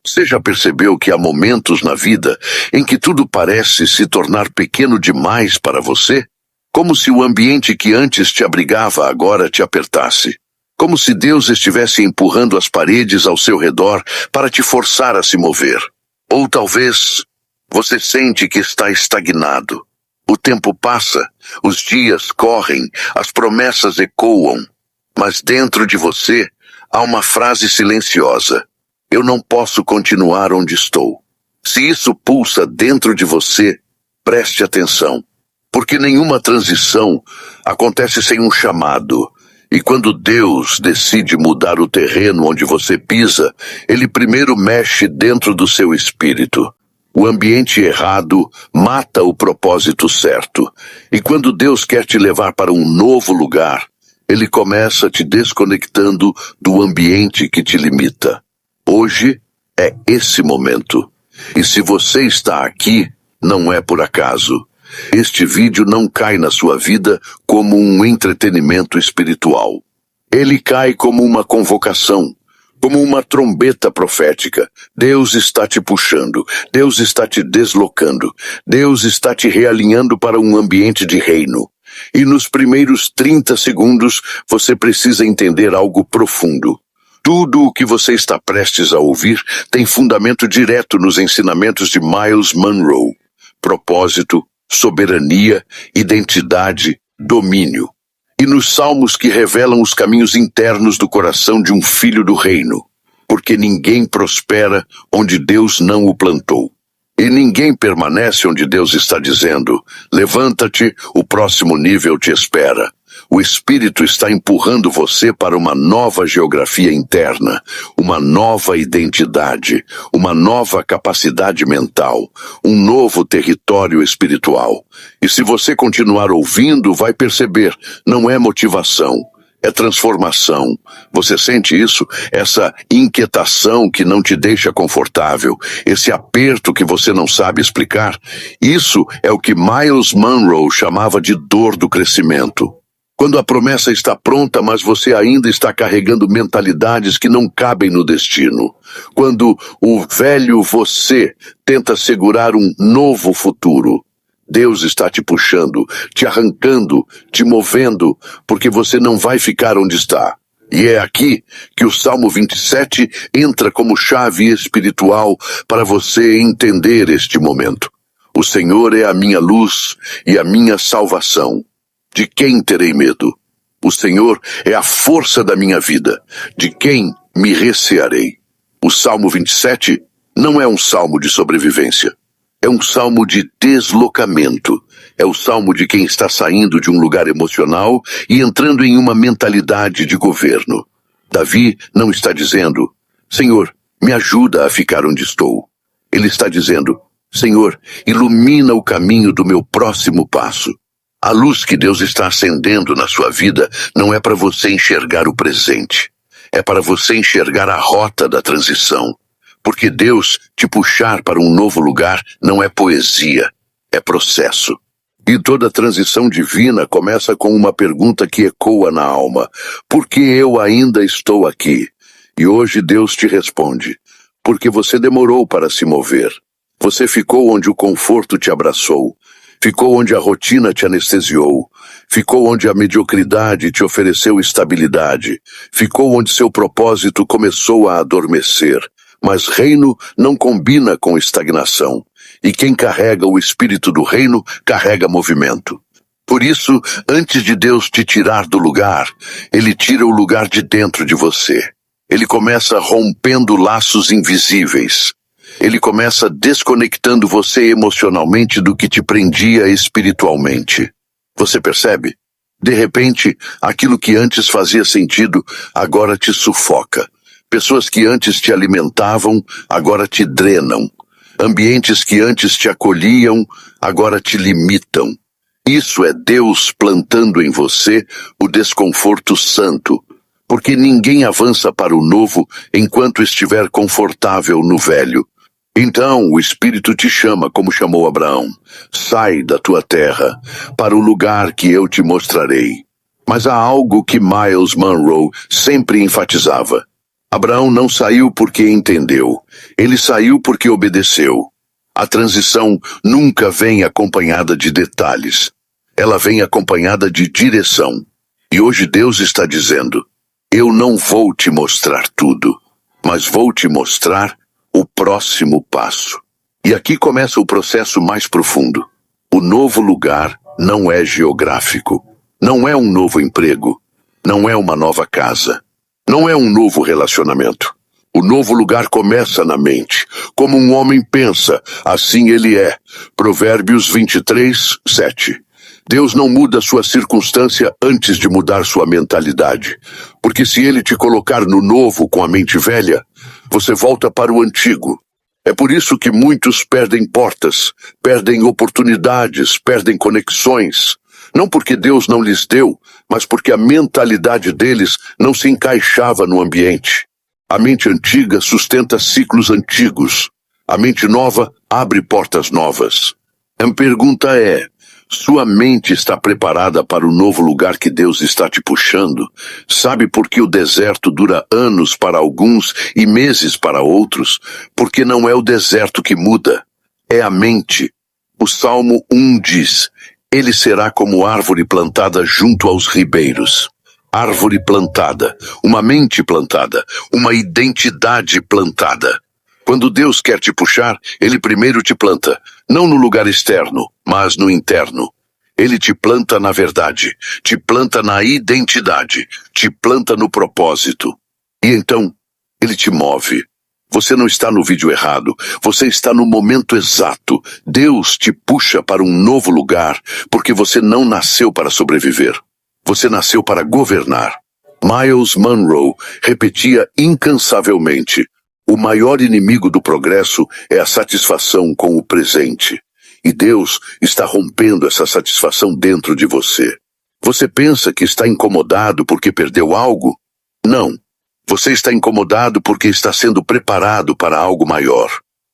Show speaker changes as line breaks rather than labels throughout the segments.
Você já percebeu que há momentos na vida em que tudo parece se tornar pequeno demais para você? Como se o ambiente que antes te abrigava agora te apertasse. Como se Deus estivesse empurrando as paredes ao seu redor para te forçar a se mover. Ou talvez você sente que está estagnado. O tempo passa, os dias correm, as promessas ecoam. Mas dentro de você há uma frase silenciosa. Eu não posso continuar onde estou. Se isso pulsa dentro de você, preste atenção. Porque nenhuma transição acontece sem um chamado. E quando Deus decide mudar o terreno onde você pisa, Ele primeiro mexe dentro do seu espírito. O ambiente errado mata o propósito certo. E quando Deus quer te levar para um novo lugar, Ele começa te desconectando do ambiente que te limita. Hoje é esse momento. E se você está aqui, não é por acaso. Este vídeo não cai na sua vida como um entretenimento espiritual. Ele cai como uma convocação, como uma trombeta profética. Deus está te puxando, Deus está te deslocando, Deus está te realinhando para um ambiente de reino. E nos primeiros 30 segundos, você precisa entender algo profundo. Tudo o que você está prestes a ouvir tem fundamento direto nos ensinamentos de Myles Munroe. Propósito, soberania, identidade, domínio. E nos salmos que revelam os caminhos internos do coração de um filho do reino. Porque ninguém prospera onde Deus não o plantou. E ninguém permanece onde Deus está dizendo, levanta-te, o próximo nível te espera. O Espírito está empurrando você para uma nova geografia interna, uma nova identidade, uma nova capacidade mental, um novo território espiritual. E se você continuar ouvindo, vai perceber, não é motivação, é transformação. Você sente isso? Essa inquietação que não te deixa confortável, esse aperto que você não sabe explicar. Isso é o que Myles Munroe chamava de dor do crescimento. Quando a promessa está pronta, mas você ainda está carregando mentalidades que não cabem no destino. Quando o velho você tenta segurar um novo futuro. Deus está te puxando, te arrancando, te movendo, porque você não vai ficar onde está. E é aqui que o Salmo 27 entra como chave espiritual para você entender este momento. O Senhor é a minha luz e a minha salvação. De quem terei medo? O Senhor é a força da minha vida. De quem me recearei? O Salmo 27 não é um salmo de sobrevivência. É um salmo de deslocamento. É o salmo de quem está saindo de um lugar emocional e entrando em uma mentalidade de governo. Davi não está dizendo, Senhor, me ajuda a ficar onde estou. Ele está dizendo, Senhor, ilumina o caminho do meu próximo passo. A luz que Deus está acendendo na sua vida não é para você enxergar o presente. É para você enxergar a rota da transição. Porque Deus te puxar para um novo lugar não é poesia, é processo. E toda transição divina começa com uma pergunta que ecoa na alma. Por que eu ainda estou aqui? E hoje Deus te responde. Porque você demorou para se mover. Você ficou onde o conforto te abraçou. Ficou onde a rotina te anestesiou. Ficou onde a mediocridade te ofereceu estabilidade. Ficou onde seu propósito começou a adormecer. Mas reino não combina com estagnação. E quem carrega o espírito do reino, carrega movimento. Por isso, antes de Deus te tirar do lugar, Ele tira o lugar de dentro de você. Ele começa rompendo laços invisíveis. Ele começa desconectando você emocionalmente do que te prendia espiritualmente. Você percebe? De repente, aquilo que antes fazia sentido, agora te sufoca. Pessoas que antes te alimentavam, agora te drenam. Ambientes que antes te acolhiam, agora te limitam. Isso é Deus plantando em você o desconforto santo. Porque ninguém avança para o novo enquanto estiver confortável no velho. Então o Espírito te chama como chamou Abraão. Sai da tua terra, para o lugar que eu te mostrarei. Mas há algo que Myles Munroe sempre enfatizava. Abraão não saiu porque entendeu, ele saiu porque obedeceu. A transição nunca vem acompanhada de detalhes, ela vem acompanhada de direção. E hoje Deus está dizendo: eu não vou te mostrar tudo, mas vou te mostrar o próximo passo. E aqui começa o processo mais profundo. O novo lugar não é geográfico, não é um novo emprego, não é uma nova casa, não é um novo relacionamento. O novo lugar começa na mente. Como um homem pensa, assim ele é. Provérbios 23, 7. Deus não muda sua circunstância antes de mudar sua mentalidade. Porque se ele te colocar no novo com a mente velha, você volta para o antigo. É por isso que muitos perdem portas, perdem oportunidades, perdem conexões. Não porque Deus não lhes deu, mas porque a mentalidade deles não se encaixava no ambiente. A mente antiga sustenta ciclos antigos. A mente nova abre portas novas. A pergunta é: sua mente está preparada para o novo lugar que Deus está te puxando? Sabe por que o deserto dura anos para alguns e meses para outros? Porque não é o deserto que muda, é a mente. O Salmo 1 diz: ele será como árvore plantada junto aos ribeiros. Árvore plantada, uma mente plantada, uma identidade plantada. Quando Deus quer te puxar, Ele primeiro te planta, não no lugar externo, mas no interno. Ele te planta na verdade, te planta na identidade, te planta no propósito. E então, Ele te move. Você não está no vídeo errado, você está no momento exato. Deus te puxa para um novo lugar, porque você não nasceu para sobreviver. Você nasceu para governar. Miles Monroe repetia incansavelmente: o maior inimigo do progresso é a satisfação com o presente. E Deus está rompendo essa satisfação dentro de você. Você pensa que está incomodado porque perdeu algo? Não. Você está incomodado porque está sendo preparado para algo maior.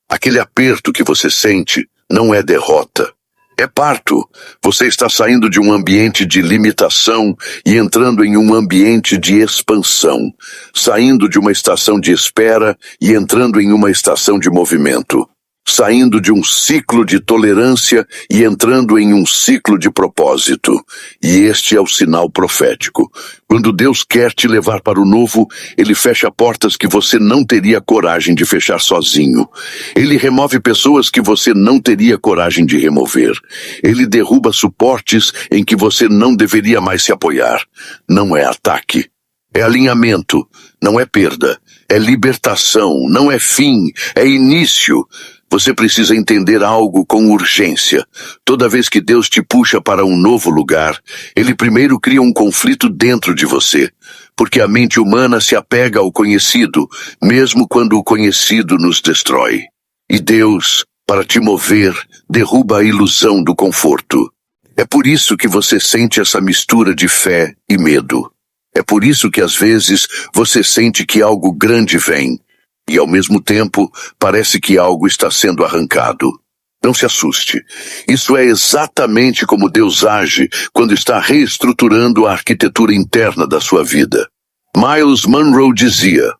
Aquele aperto que você sente não é derrota. É parto. Você está saindo de um ambiente de limitação e entrando em um ambiente de expansão. Saindo de uma estação de espera e entrando em uma estação de movimento. Saindo de um ciclo de tolerância e entrando em um ciclo de propósito. E este é o sinal profético. Quando Deus quer te levar para o novo, Ele fecha portas que você não teria coragem de fechar sozinho. Ele remove pessoas que você não teria coragem de remover. Ele derruba suportes em que você não deveria mais se apoiar. Não é ataque. É alinhamento. Não é perda. É libertação. Não é fim. É início. Você precisa entender algo com urgência. Toda vez que Deus te puxa para um novo lugar, Ele primeiro cria um conflito dentro de você, porque a mente humana se apega ao conhecido, mesmo quando o conhecido nos destrói. E Deus, para te mover, derruba a ilusão do conforto. É por isso que você sente essa mistura de fé e medo. É por isso que às vezes você sente que algo grande vem. E ao mesmo tempo, parece que algo está sendo arrancado. Não se assuste. Isso é exatamente como Deus age quando está reestruturando a arquitetura interna da sua vida. Miles Monroe dizia: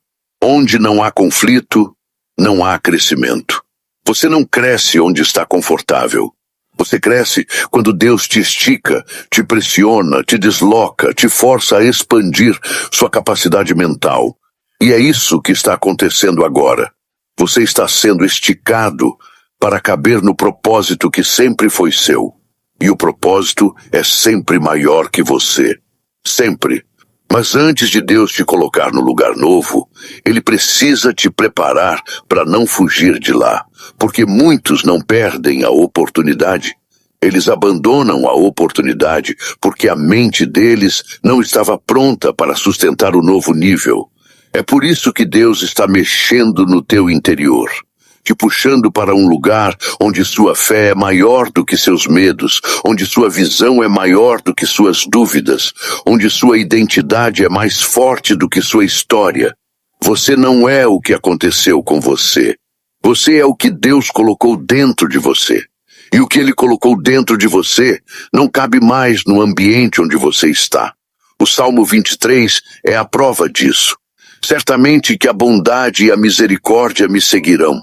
onde não há conflito, não há crescimento. Você não cresce onde está confortável. Você cresce quando Deus te estica, te pressiona, te desloca, te força a expandir sua capacidade mental. E é isso que está acontecendo agora. Você está sendo esticado para caber no propósito que sempre foi seu. E o propósito é sempre maior que você. Sempre. Mas antes de Deus te colocar no lugar novo, Ele precisa te preparar para não fugir de lá. Porque muitos não perdem a oportunidade. Eles abandonam a oportunidade porque a mente deles não estava pronta para sustentar o novo nível. É por isso que Deus está mexendo no teu interior, te puxando para um lugar onde sua fé é maior do que seus medos, onde sua visão é maior do que suas dúvidas, onde sua identidade é mais forte do que sua história. Você não é o que aconteceu com você. Você é o que Deus colocou dentro de você. E o que Ele colocou dentro de você não cabe mais no ambiente onde você está. O Salmo 23 é a prova disso. Certamente que a bondade e a misericórdia me seguirão.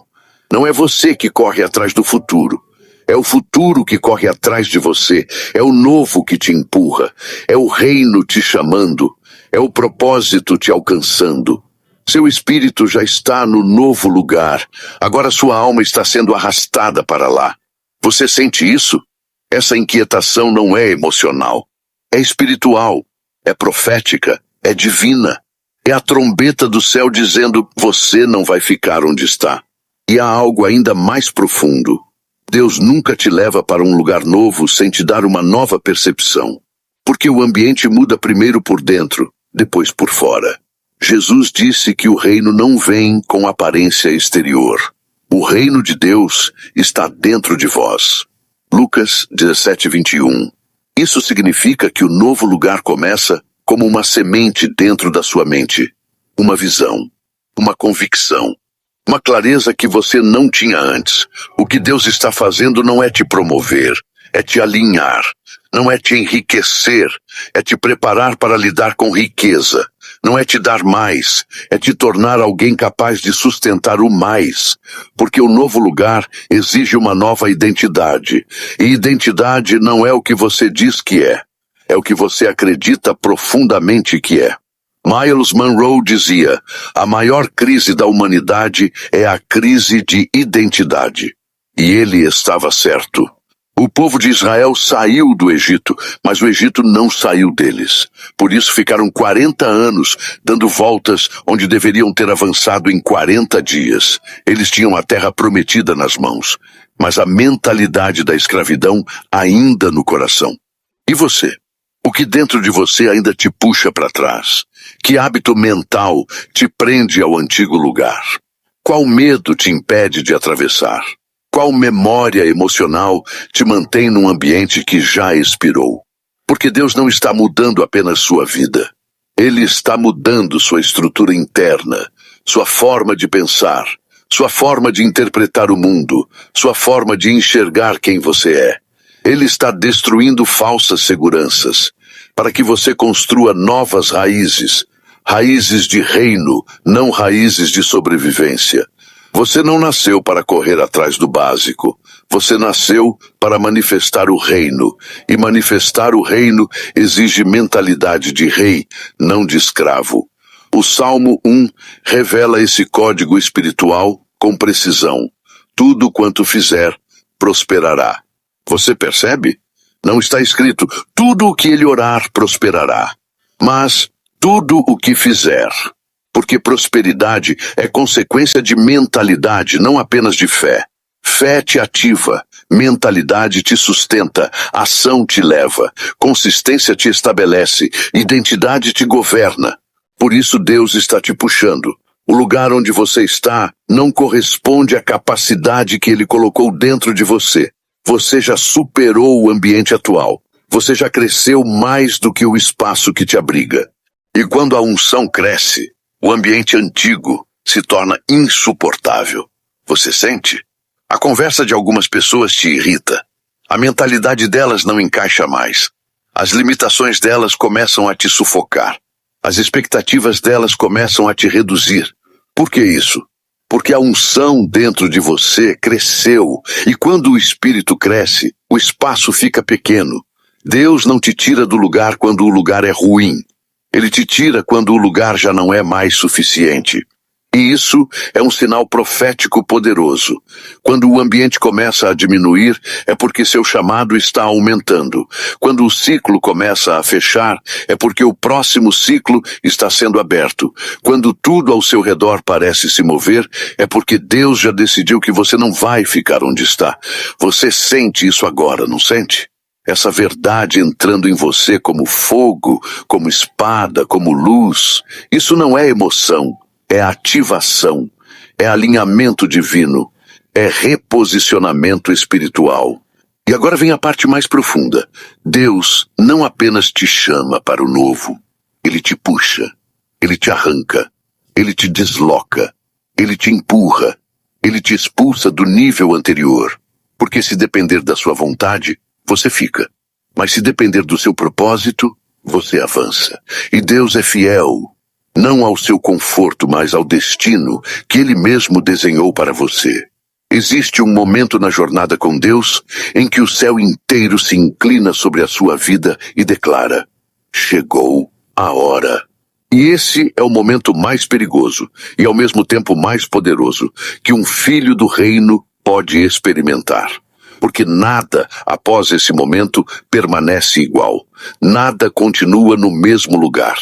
Não é você que corre atrás do futuro. É o futuro que corre atrás de você. É o novo que te empurra. É o reino te chamando. É o propósito te alcançando. Seu espírito já está no novo lugar. Agora sua alma está sendo arrastada para lá. Você sente isso? Essa inquietação não é emocional. É espiritual. É profética. É divina. É a trombeta do céu dizendo: você não vai ficar onde está. E há algo ainda mais profundo. Deus nunca te leva para um lugar novo sem te dar uma nova percepção. Porque o ambiente muda primeiro por dentro, depois por fora. Jesus disse que o reino não vem com aparência exterior. O reino de Deus está dentro de vós. Lucas 17:21. Isso significa que o novo lugar começa como uma semente dentro da sua mente. Uma visão, uma convicção. Uma clareza que você não tinha antes. O que Deus está fazendo não é te promover, é te alinhar. Não é te enriquecer, é te preparar para lidar com riqueza. Não é te dar mais, é te tornar alguém capaz de sustentar o mais. Porque o novo lugar exige uma nova identidade. E identidade não é o que você diz que é. É o que você acredita profundamente que é. Myles Munroe dizia: a maior crise da humanidade é a crise de identidade. E ele estava certo. O povo de Israel saiu do Egito, mas o Egito não saiu deles. Por isso ficaram 40 anos dando voltas onde deveriam ter avançado em 40 dias. Eles tinham a terra prometida nas mãos, mas a mentalidade da escravidão ainda no coração. E você? O que dentro de você ainda te puxa para trás? Que hábito mental te prende ao antigo lugar? Qual medo te impede de atravessar? Qual memória emocional te mantém num ambiente que já expirou? Porque Deus não está mudando apenas sua vida. Ele está mudando sua estrutura interna, sua forma de pensar, sua forma de interpretar o mundo, sua forma de enxergar quem você é. Ele está destruindo falsas seguranças, para que você construa novas raízes, raízes de reino, não raízes de sobrevivência. Você não nasceu para correr atrás do básico. Você nasceu para manifestar o reino. E manifestar o reino exige mentalidade de rei, não de escravo. O Salmo 1 revela esse código espiritual com precisão. Tudo quanto fizer, prosperará. Você percebe? Não está escrito: tudo o que ele orar, prosperará. Mas tudo o que fizer. Porque prosperidade é consequência de mentalidade, não apenas de fé. Fé te ativa, mentalidade te sustenta, ação te leva, consistência te estabelece, identidade te governa. Por isso Deus está te puxando. O lugar onde você está não corresponde à capacidade que Ele colocou dentro de você. Você já superou o ambiente atual. Você já cresceu mais do que o espaço que te abriga. E quando a unção cresce, o ambiente antigo se torna insuportável. Você sente? A conversa de algumas pessoas te irrita. A mentalidade delas não encaixa mais. As limitações delas começam a te sufocar. As expectativas delas começam a te reduzir. Por que isso? Porque a unção dentro de você cresceu. E quando o espírito cresce, o espaço fica pequeno. Deus não te tira do lugar quando o lugar é ruim. Ele te tira quando o lugar já não é mais suficiente. E isso é um sinal profético poderoso. Quando o ambiente começa a diminuir, é porque seu chamado está aumentando. Quando o ciclo começa a fechar, é porque o próximo ciclo está sendo aberto. Quando tudo ao seu redor parece se mover, é porque Deus já decidiu que você não vai ficar onde está. Você sente isso agora, não sente? Essa verdade entrando em você como fogo, como espada, como luz. Isso não é emoção, é ativação, é alinhamento divino, é reposicionamento espiritual. E agora vem a parte mais profunda. Deus não apenas te chama para o novo, Ele te puxa, Ele te arranca, Ele te desloca, Ele te empurra, Ele te expulsa do nível anterior. Porque se depender da sua vontade, você fica. Mas se depender do seu propósito, você avança. E Deus é fiel. não ao seu conforto, mas ao destino que Ele mesmo desenhou para você. Existe um momento na jornada com Deus em que o céu inteiro se inclina sobre a sua vida e declara: chegou a hora. E esse é o momento mais perigoso e ao mesmo tempo mais poderoso que um filho do reino pode experimentar. Porque nada após esse momento permanece igual. Nada continua no mesmo lugar.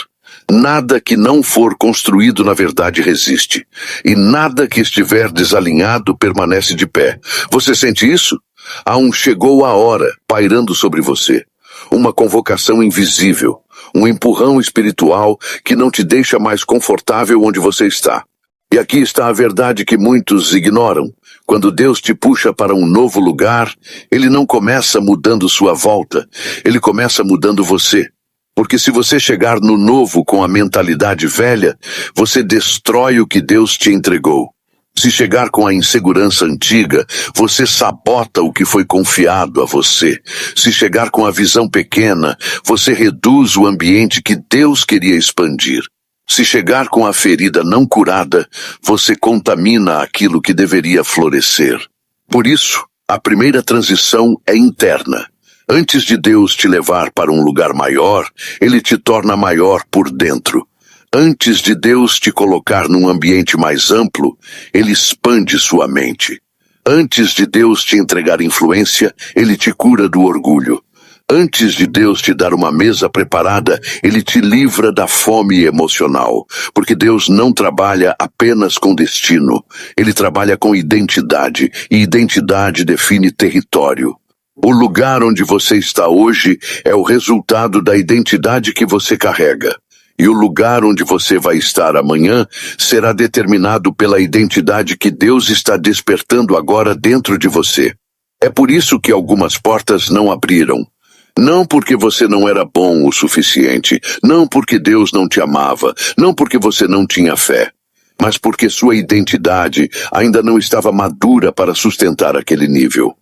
Nada que não for construído na verdade resiste. E nada que estiver desalinhado permanece de pé. Você sente isso? Há um chegou a hora pairando sobre você. Uma convocação invisível. Um empurrão espiritual que não te deixa mais confortável onde você está. E aqui está a verdade que muitos ignoram. Quando Deus te puxa para um novo lugar, Ele não começa mudando sua volta. Ele começa mudando você. Porque se você chegar no novo com a mentalidade velha, você destrói o que Deus te entregou. Se chegar com a insegurança antiga, você sabota o que foi confiado a você. Se chegar com a visão pequena, você reduz o ambiente que Deus queria expandir. Se chegar com a ferida não curada, você contamina aquilo que deveria florescer. Por isso, a primeira transição é interna. Antes de Deus te levar para um lugar maior, Ele te torna maior por dentro. Antes de Deus te colocar num ambiente mais amplo, Ele expande sua mente. Antes de Deus te entregar influência, Ele te cura do orgulho. Antes de Deus te dar uma mesa preparada, Ele te livra da fome emocional. Porque Deus não trabalha apenas com destino. Ele trabalha com identidade, e identidade define território. O lugar onde você está hoje é o resultado da identidade que você carrega. E o lugar onde você vai estar amanhã será determinado pela identidade que Deus está despertando agora dentro de você. É por isso que algumas portas não abriram. Não porque você não era bom o suficiente, não porque Deus não te amava, não porque você não tinha fé, mas porque sua identidade ainda não estava madura para sustentar aquele nível.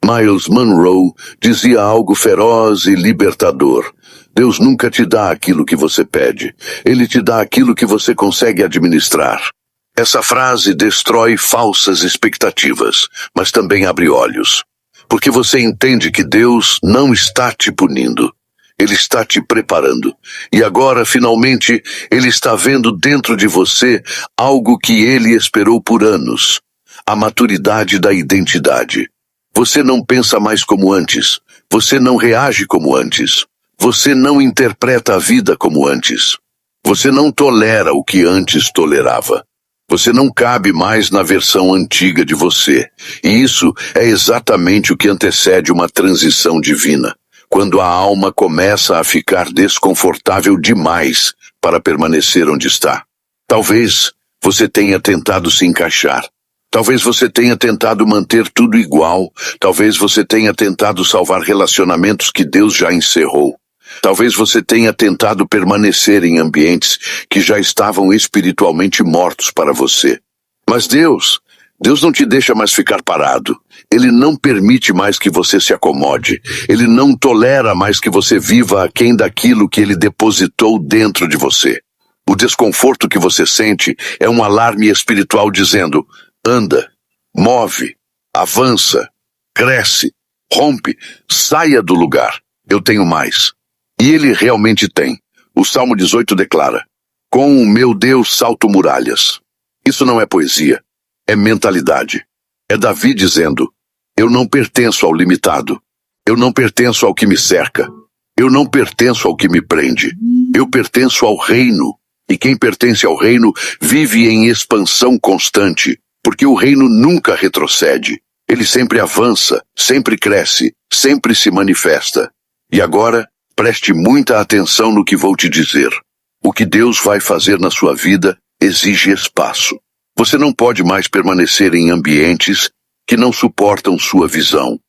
Miles Monroe dizia algo feroz e libertador. Deus nunca te dá aquilo que você pede. Ele te dá aquilo que você consegue administrar. Essa frase destrói falsas expectativas, mas também abre olhos. Porque você entende que Deus não está te punindo. Ele está te preparando. E agora, finalmente, Ele está vendo dentro de você algo que Ele esperou por anos. A maturidade da identidade. Você não pensa mais como antes. Você não reage como antes. Você não interpreta a vida como antes. Você não tolera o que antes tolerava. Você não cabe mais na versão antiga de você. E isso é exatamente o que antecede uma transição divina. Quando a alma começa a ficar desconfortável demais para permanecer onde está. Talvez você tenha tentado se encaixar. Talvez você tenha tentado manter tudo igual. Talvez você tenha tentado salvar relacionamentos que Deus já encerrou. Talvez você tenha tentado permanecer em ambientes que já estavam espiritualmente mortos para você. Mas Deus não te deixa mais ficar parado. Ele não permite mais que você se acomode. Ele não tolera mais que você viva aquém daquilo que Ele depositou dentro de você. O desconforto que você sente é um alarme espiritual dizendo: anda, move, avança, cresce, rompe, saia do lugar. Eu tenho mais. E Ele realmente tem. O Salmo 18 declara: com o meu Deus salto muralhas. Isso não é poesia, é mentalidade. É Davi dizendo: eu não pertenço ao limitado. Eu não pertenço ao que me cerca. Eu não pertenço ao que me prende. Eu pertenço ao reino. E quem pertence ao reino vive em expansão constante. Porque o reino nunca retrocede. Ele sempre avança, sempre cresce, sempre se manifesta. E agora, preste muita atenção no que vou te dizer. O que Deus vai fazer na sua vida exige espaço. Você não pode mais permanecer em ambientes que não suportam sua visão.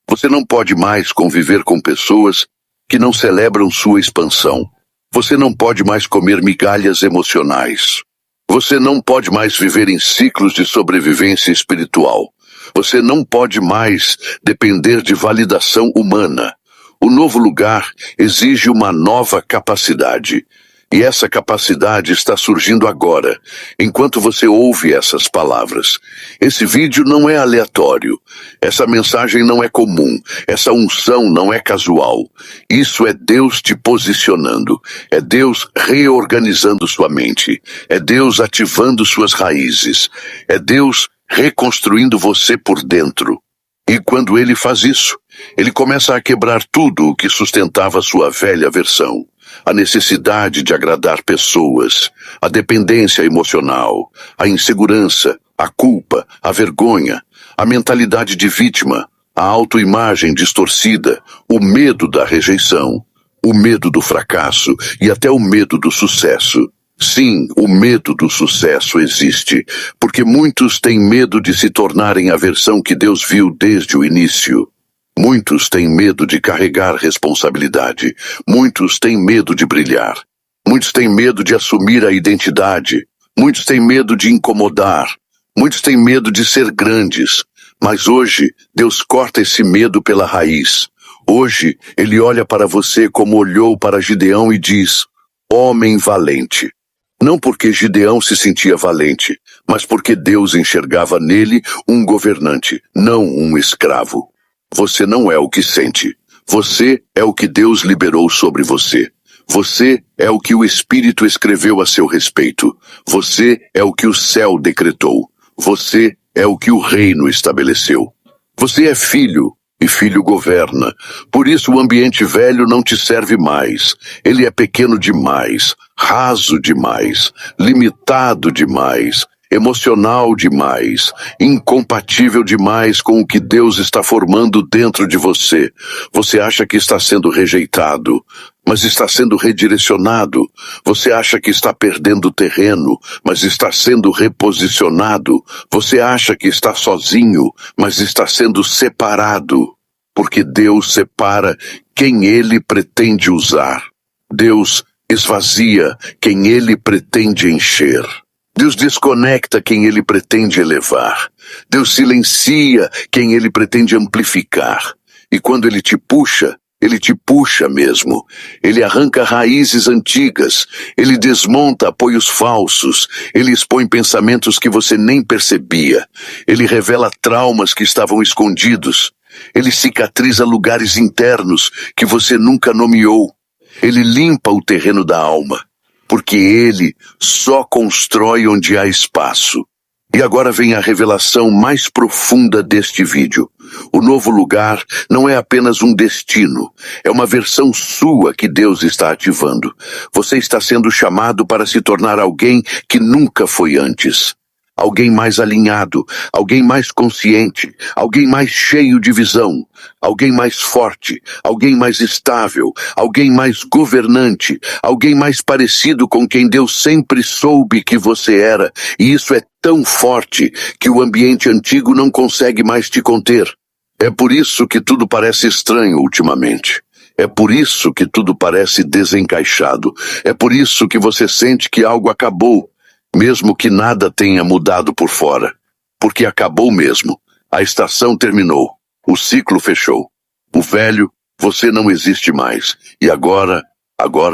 Você não pode mais conviver com pessoas que não celebram sua expansão. Você não pode mais comer migalhas emocionais. Você não pode mais viver em ciclos de sobrevivência espiritual. Você não pode mais depender de validação humana. O novo lugar exige uma nova capacidade. E essa capacidade está surgindo agora, enquanto você ouve essas palavras. Esse vídeo não é aleatório. Essa mensagem não é comum. Essa unção não é casual. Isso é Deus te posicionando. É Deus reorganizando sua mente. É Deus ativando suas raízes. É Deus reconstruindo você por dentro. E quando ele faz isso, ele começa a quebrar tudo o que sustentava sua velha versão. A necessidade de agradar pessoas, a dependência emocional, a insegurança, a culpa, a vergonha, a mentalidade de vítima, a autoimagem distorcida, o medo da rejeição, o medo do fracasso e até o medo do sucesso. Sim, o medo do sucesso existe, porque muitos têm medo de se tornarem a versão que Deus viu desde o início. Muitos têm medo de carregar responsabilidade. Muitos têm medo de brilhar. Muitos têm medo de assumir a identidade. Muitos têm medo de incomodar. Muitos têm medo de ser grandes. Mas hoje, Deus corta esse medo pela raiz. Hoje, Ele olha para você como olhou para Gideão e diz: homem valente. Não porque Gideão se sentia valente, mas porque Deus enxergava nele um governante, não um escravo. Você não é o que sente. Você é o que Deus liberou sobre você. Você é o que o Espírito escreveu a seu respeito. Você é o que o céu decretou. Você é o que o reino estabeleceu. Você é filho, e filho governa. Por isso o ambiente velho não te serve mais. Ele é pequeno demais, raso demais, limitado demais, emocional demais, incompatível demais com o que Deus está formando dentro de você. Você acha que está sendo rejeitado, mas está sendo redirecionado. Você acha que está perdendo terreno, mas está sendo reposicionado. Você acha que está sozinho, mas está sendo separado. Porque Deus separa quem Ele pretende usar. Deus esvazia quem Ele pretende encher. Deus desconecta quem Ele pretende elevar. Deus silencia quem Ele pretende amplificar. E quando Ele te puxa mesmo. Ele arranca raízes antigas. Ele desmonta apoios falsos. Ele expõe pensamentos que você nem percebia. Ele revela traumas que estavam escondidos. Ele cicatriza lugares internos que você nunca nomeou. Ele limpa o terreno da alma. Porque Ele só constrói onde há espaço. E agora vem a revelação mais profunda deste vídeo. O novo lugar não é apenas um destino, é uma versão sua que Deus está ativando. Você está sendo chamado para se tornar alguém que nunca foi antes. Alguém mais alinhado, alguém mais consciente, alguém mais cheio de visão, alguém mais forte, alguém mais estável, alguém mais governante, alguém mais parecido com quem Deus sempre soube que você era, e isso é tão forte que o ambiente antigo não consegue mais te conter. É por isso que tudo parece estranho ultimamente. É por isso que tudo parece desencaixado. É por isso que você sente que algo acabou. Mesmo que nada tenha mudado por fora, porque acabou mesmo. A estação terminou, o ciclo fechou. O velho, você não existe mais. E agora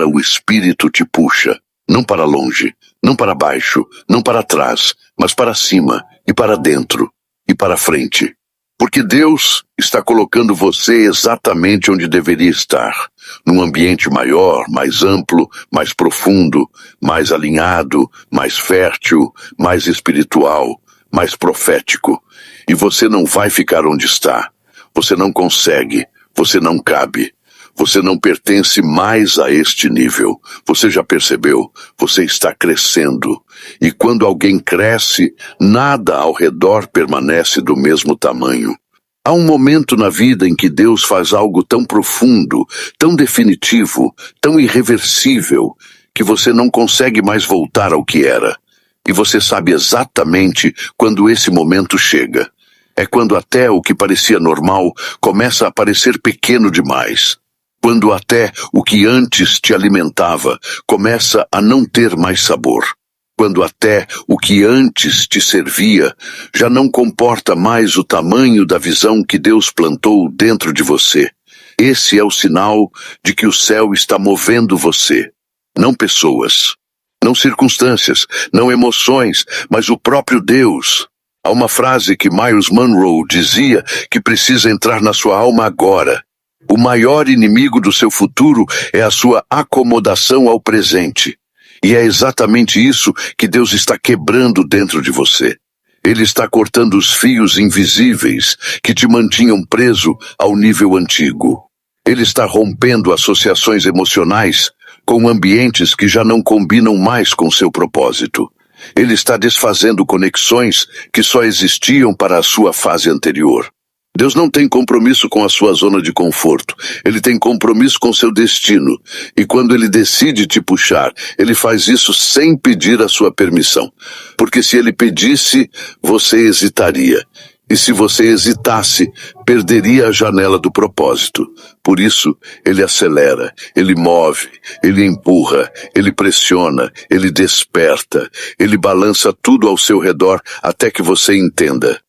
o Espírito te puxa, não para longe, não para baixo, não para trás, mas para cima, e para dentro, e para frente. Porque Deus está colocando você exatamente onde deveria estar, num ambiente maior, mais amplo, mais profundo, mais alinhado, mais fértil, mais espiritual, mais profético. E você não vai ficar onde está. Você não consegue, você não cabe. Você não pertence mais a este nível. Você já percebeu? Você está crescendo. E quando alguém cresce, nada ao redor permanece do mesmo tamanho. Há um momento na vida em que Deus faz algo tão profundo, tão definitivo, tão irreversível, que você não consegue mais voltar ao que era. E você sabe exatamente quando esse momento chega. É quando até o que parecia normal começa a parecer pequeno demais. Quando até o que antes te alimentava começa a não ter mais sabor. Quando até o que antes te servia já não comporta mais o tamanho da visão que Deus plantou dentro de você. Esse é o sinal de que o céu está movendo você. Não pessoas, não circunstâncias, não emoções, mas o próprio Deus. Há uma frase que Myles Munroe dizia que precisa entrar na sua alma agora. O maior inimigo do seu futuro é a sua acomodação ao presente. E é exatamente isso que Deus está quebrando dentro de você. Ele está cortando os fios invisíveis que te mantinham preso ao nível antigo. Ele está rompendo associações emocionais com ambientes que já não combinam mais com seu propósito. Ele está desfazendo conexões que só existiam para a sua fase anterior. Deus não tem compromisso com a sua zona de conforto. Ele tem compromisso com seu destino. E quando ele decide te puxar, ele faz isso sem pedir a sua permissão. Porque se ele pedisse, você hesitaria. E se você hesitasse, perderia a janela do propósito. Por isso, ele acelera, ele move, ele empurra, ele pressiona, ele desperta, ele balança tudo ao seu redor até que você entenda.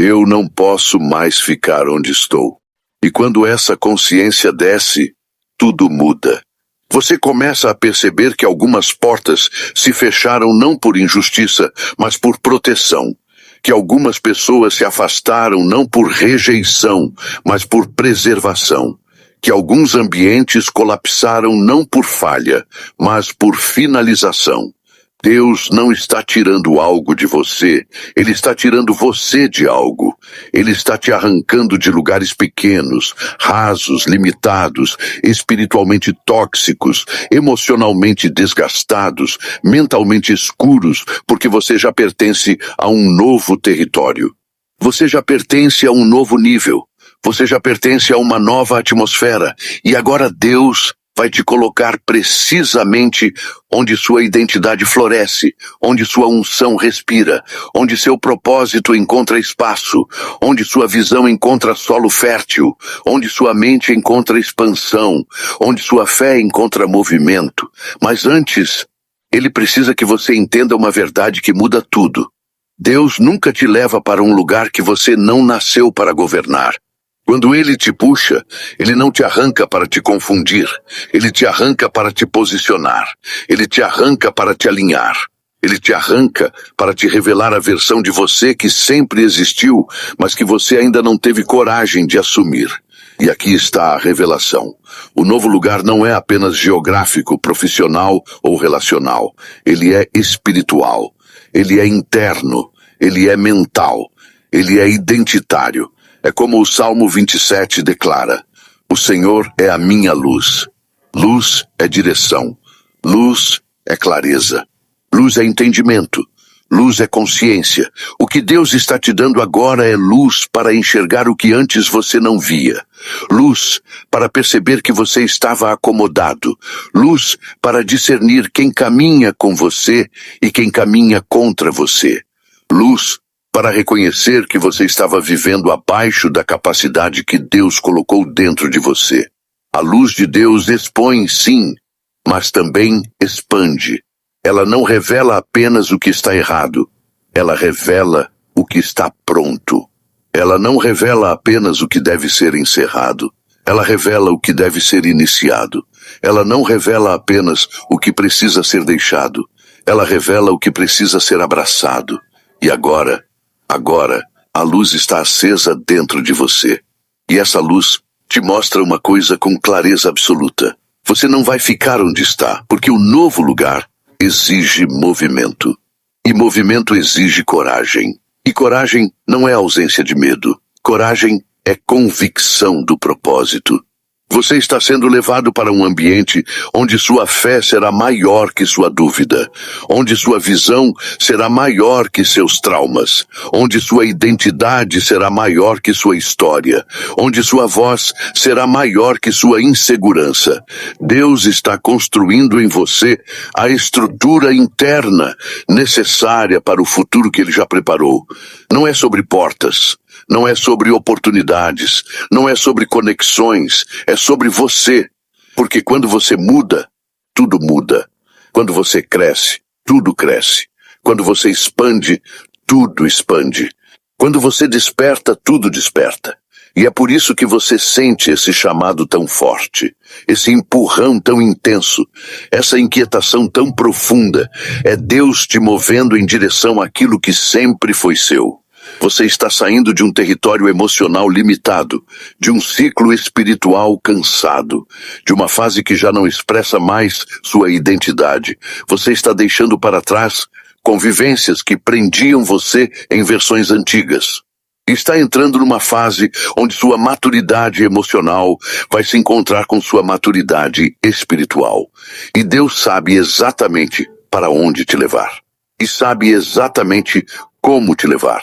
Eu não posso mais ficar onde estou. E quando essa consciência desce, tudo muda. Você começa a perceber que algumas portas se fecharam não por injustiça, mas por proteção. Que algumas pessoas se afastaram não por rejeição, mas por preservação. Que alguns ambientes colapsaram não por falha, mas por finalização. Deus não está tirando algo de você, Ele está tirando você de algo. Ele está te arrancando de lugares pequenos, rasos, limitados, espiritualmente tóxicos, emocionalmente desgastados, mentalmente escuros, porque você já pertence a um novo território. Você já pertence a um novo nível. Você já pertence a uma nova atmosfera. E agora Deus vai te colocar precisamente onde sua identidade floresce, onde sua unção respira, onde seu propósito encontra espaço, onde sua visão encontra solo fértil, onde sua mente encontra expansão, onde sua fé encontra movimento. Mas antes, ele precisa que você entenda uma verdade que muda tudo. Deus nunca te leva para um lugar que você não nasceu para governar. Quando ele te puxa, ele não te arranca para te confundir. Ele te arranca para te posicionar. Ele te arranca para te alinhar. Ele te arranca para te revelar a versão de você que sempre existiu, mas que você ainda não teve coragem de assumir. E aqui está a revelação. O novo lugar não é apenas geográfico, profissional ou relacional. Ele é espiritual. Ele é interno. Ele é mental. Ele é identitário. É como o Salmo 27 declara: o Senhor é a minha luz. Luz é direção. Luz é clareza. Luz é entendimento. Luz é consciência. O que Deus está te dando agora é luz para enxergar o que antes você não via. Luz para perceber que você estava acomodado. Luz para discernir quem caminha com você e quem caminha contra você. Luz para reconhecer que você estava vivendo abaixo da capacidade que Deus colocou dentro de você. A luz de Deus expõe, sim, mas também expande. Ela não revela apenas o que está errado, ela revela o que está pronto. Ela não revela apenas o que deve ser encerrado, ela revela o que deve ser iniciado. Ela não revela apenas o que precisa ser deixado, ela revela o que precisa ser abraçado. E agora, a luz está acesa dentro de você. E essa luz te mostra uma coisa com clareza absoluta. Você não vai ficar onde está, porque o novo lugar exige movimento. E movimento exige coragem. E coragem não é ausência de medo. Coragem é convicção do propósito. Você está sendo levado para um ambiente onde sua fé será maior que sua dúvida, onde sua visão será maior que seus traumas, onde sua identidade será maior que sua história, onde sua voz será maior que sua insegurança. Deus está construindo em você a estrutura interna necessária para o futuro que Ele já preparou. Não é sobre portas. Não é sobre oportunidades, não é sobre conexões, é sobre você. Porque quando você muda, tudo muda. Quando você cresce, tudo cresce. Quando você expande, tudo expande. Quando você desperta, tudo desperta. E é por isso que você sente esse chamado tão forte, esse empurrão tão intenso, essa inquietação tão profunda. É Deus te movendo em direção àquilo que sempre foi seu. Você está saindo de um território emocional limitado, de um ciclo espiritual cansado, de uma fase que já não expressa mais sua identidade. Você está deixando para trás convivências que prendiam você em versões antigas. Está entrando numa fase onde sua maturidade emocional vai se encontrar com sua maturidade espiritual. E Deus sabe exatamente para onde te levar. E sabe exatamente como te levar.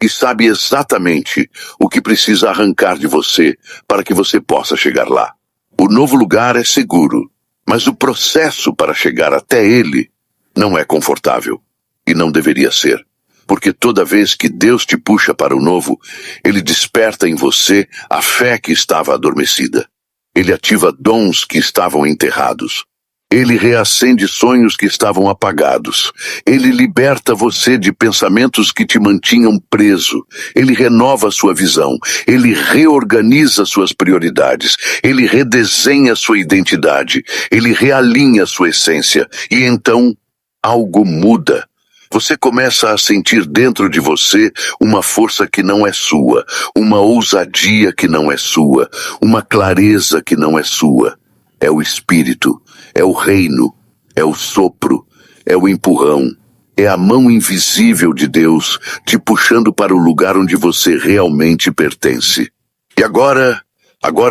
E sabe exatamente o que precisa arrancar de você para que você possa chegar lá. O novo lugar é seguro, mas o processo para chegar até ele não é confortável. E não deveria ser. Porque toda vez que Deus te puxa para o novo, Ele desperta em você a fé que estava adormecida. Ele ativa dons que estavam enterrados. Ele reacende sonhos que estavam apagados. Ele liberta você de pensamentos que te mantinham preso. Ele renova sua visão. Ele reorganiza suas prioridades. Ele redesenha sua identidade. Ele realinha sua essência. E então, algo muda. Você começa a sentir dentro de você uma força que não é sua, uma ousadia que não é sua, uma clareza que não é sua. É o Espírito, é o reino, é o sopro, é o empurrão, é a mão invisível de Deus te puxando para o lugar onde você realmente pertence. E agora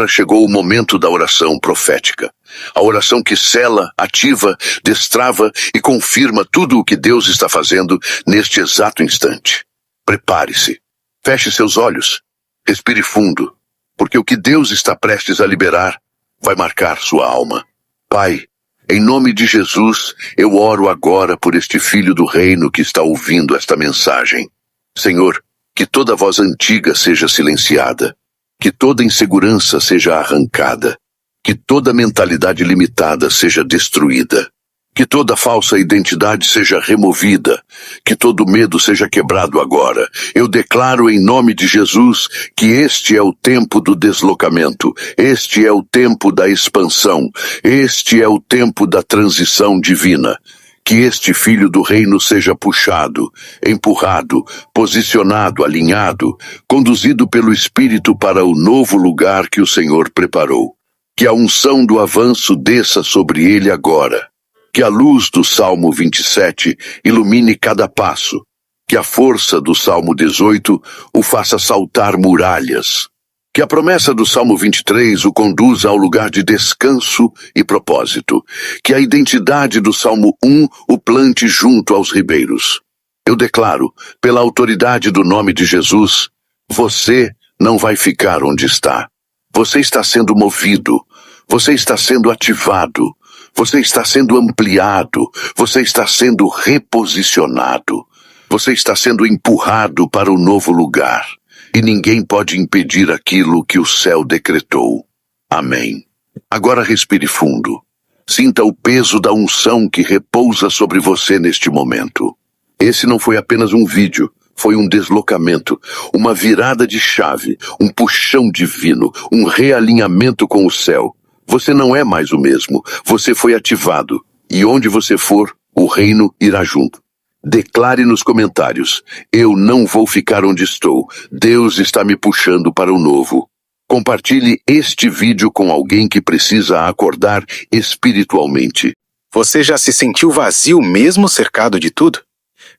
chegou o momento da oração profética. A oração que sela, ativa, destrava e confirma tudo o que Deus está fazendo neste exato instante. Prepare-se. Feche seus olhos. Respire fundo, porque o que Deus está prestes a liberar vai marcar sua alma. Pai, em nome de Jesus, eu oro agora por este filho do reino que está ouvindo esta mensagem. Senhor, que toda voz antiga seja silenciada. Que toda insegurança seja arrancada, que toda mentalidade limitada seja destruída, que toda falsa identidade seja removida, que todo medo seja quebrado agora. Eu declaro em nome de Jesus que este é o tempo do deslocamento, este é o tempo da expansão, este é o tempo da transição divina. Que este filho do reino seja puxado, empurrado, posicionado, alinhado, conduzido pelo Espírito para o novo lugar que o Senhor preparou. Que a unção do avanço desça sobre ele agora. Que a luz do Salmo 27 ilumine cada passo. Que a força do Salmo 18 o faça saltar muralhas. Que a promessa do Salmo 23 o conduza ao lugar de descanso e propósito. Que a identidade do Salmo 1 o plante junto aos ribeiros. Eu declaro, pela autoridade do nome de Jesus, você não vai ficar onde está. Você está sendo movido. Você está sendo ativado. Você está sendo ampliado. Você está sendo reposicionado. Você está sendo empurrado para o novo lugar. E ninguém pode impedir aquilo que o céu decretou. Amém. Agora respire fundo. Sinta o peso da unção que repousa sobre você neste momento. Esse não foi apenas um vídeo, foi um deslocamento, uma virada de chave, um puxão divino, um realinhamento com o céu. Você não é mais o mesmo, você foi ativado. E onde você for, o reino irá junto. Declare nos comentários, eu não vou ficar onde estou, Deus está me puxando para o novo. Compartilhe este vídeo com alguém que precisa acordar espiritualmente.
Você já se sentiu vazio mesmo cercado de tudo?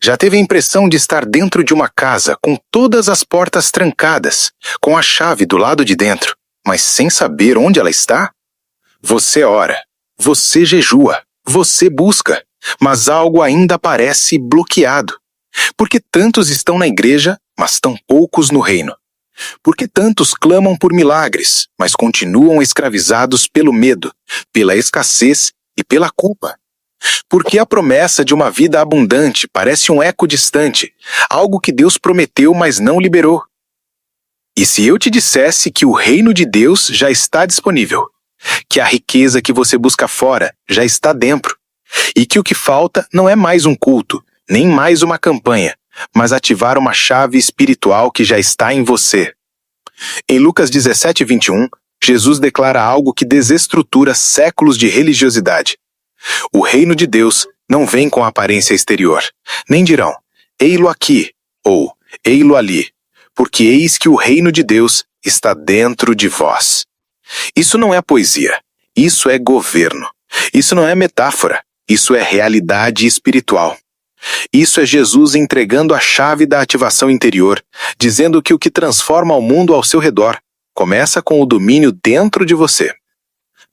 Já teve a impressão de estar dentro de uma casa com todas as portas trancadas, com a chave do lado de dentro, mas sem saber onde ela está? Você ora, você jejua, você busca, mas algo ainda parece bloqueado. Por que tantos estão na igreja, mas tão poucos no reino? Por que tantos clamam por milagres, mas continuam escravizados pelo medo, pela escassez e pela culpa? Por que a promessa de uma vida abundante parece um eco distante, algo que Deus prometeu, mas não liberou? E se eu te dissesse que o reino de Deus já está disponível, que a riqueza que você busca fora já está dentro, e que o que falta não é mais um culto, nem mais uma campanha, mas ativar uma chave espiritual que já está em você. Em Lucas 17:21, Jesus declara algo que desestrutura séculos de religiosidade. O reino de Deus não vem com aparência exterior, nem dirão, ei-lo aqui, ou ei-lo ali, porque eis que o reino de Deus está dentro de vós. Isso não é poesia, isso é governo. Isso não é metáfora, isso é realidade espiritual. Isso é Jesus entregando a chave da ativação interior, dizendo que o que transforma o mundo ao seu redor começa com o domínio dentro de você.